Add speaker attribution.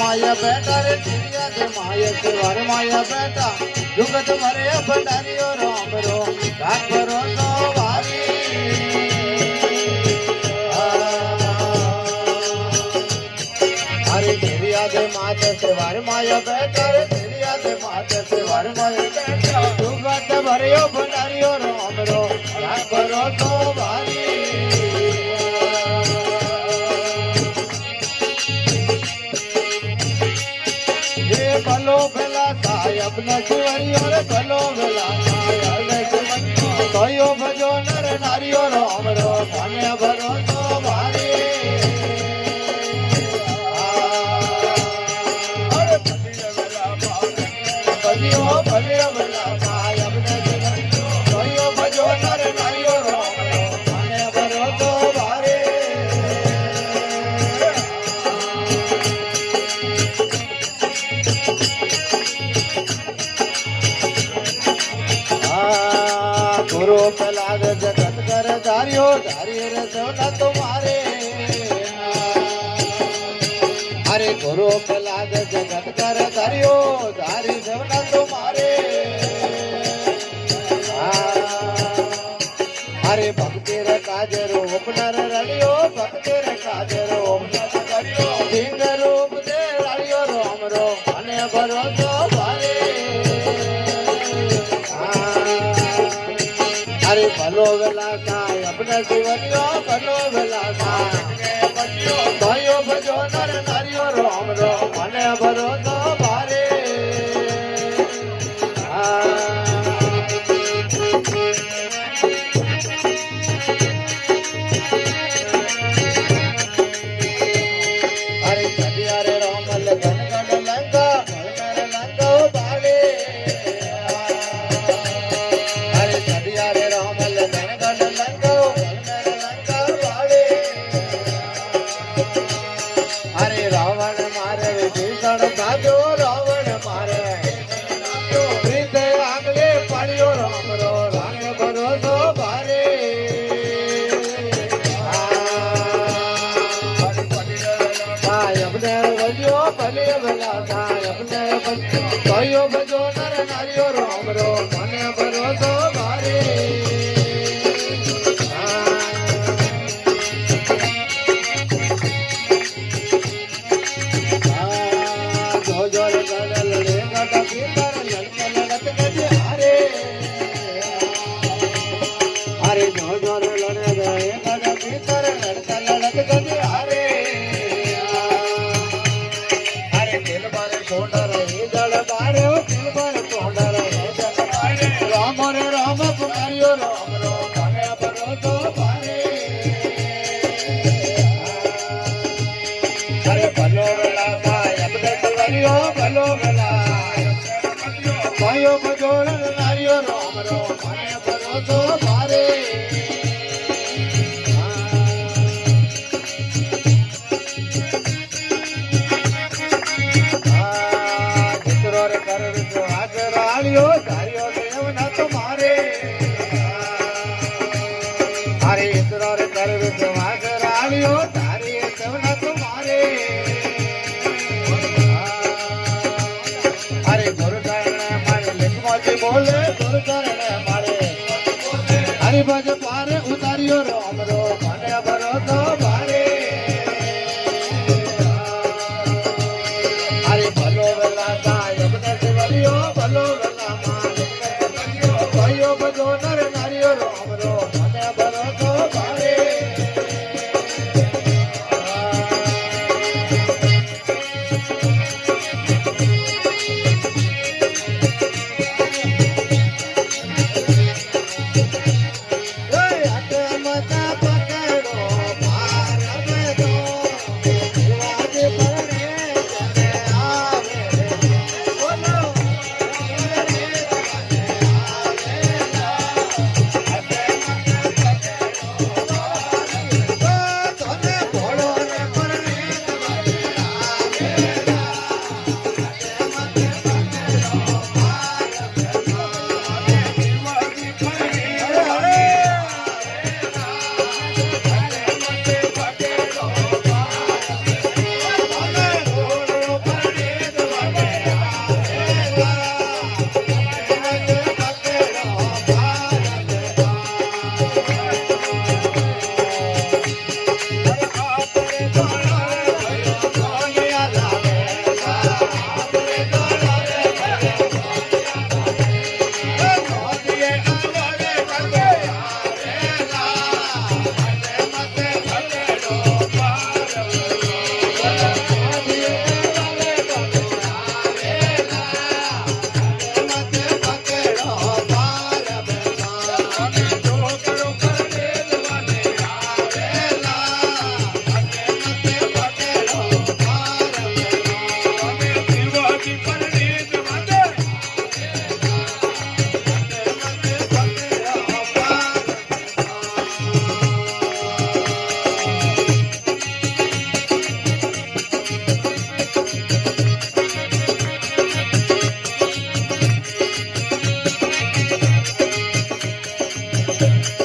Speaker 1: माया बेटा रे चिड़िया दे माया के वर माया बेटा जुगत भरे भंडारियो राम रो राख रो तो वारी अरे चिड़िया दे माता से वर माया बेटा रे चिड़िया दे माता से वर माया बेटा जुगत भरे भंडारियो राम रो राख रो तो वारी भलो भला साहेब न शिवरियो रे भलो भला साहेब कयो भजो नर नारियो राम रो माने भरो तो भारी अरे भलियो भलियो भला साहेब न शिवरियो कयो भजो नर नारियो राम रो माने भरो तो भारी गुरु प्रहलाद जगत कर धारियो धारिये रे सोना तुम्हारे अरे गुरु प्रहलाद जगत कर धारियो धारी सोना तुम्हारे अरे भक्ति रे काज रूप नर रलियो भक्ति रे काज रूप नर रलियो सिंह रूप दे रलियो राम रो अने भरो तो भारे अरे भलो भला साय अपने जीवनियो भलो भला साय भाइयों भजो नर नारियो राम रो मने भरो तो भारे अरे चलिया रे राम लगन गण लंका लंका भागे अरे चलिया रे राम लगन गण लंका लंका भागे अरे रावण मारे विभीषण भाग्यो रावण मारे प्रीत आगले पड़ियो राम रो रांग भरोसो भारे अपने भजो भले भला साय अपने कयो भजो नर नारियो राम रो मने भरोसो भारे जो जो गल रे गट भीतर लड़त गज हारे अरे जो जो लड़े गए गट भीतर लड़त गज हारे दिल पर छोड़ रही जल बारे दिल पर छोड़ रही जल बारे राम रे राम पुकारियो राम रो मने भरो तो भारे अरे भलो भला साहेब ने शिवरियो भलो भला भाइयों भजो नारियो राम रो मने भरो तो भारे धारियो देव न तुम्हारे अरे इंद्र कर विश्वास रानियो धारिये देव न तुम्हारे अरे गुरु चरण मारे लिखमोजी बोले गुरु चरण मारे हरि भज पारे उतारियो राम रो मने भरो तो भारे अरे भलो भला साहेब ने शिवरियो भलो भला भाइयों भजो नर नारियो राम रो मने भरो तो भारे ભલો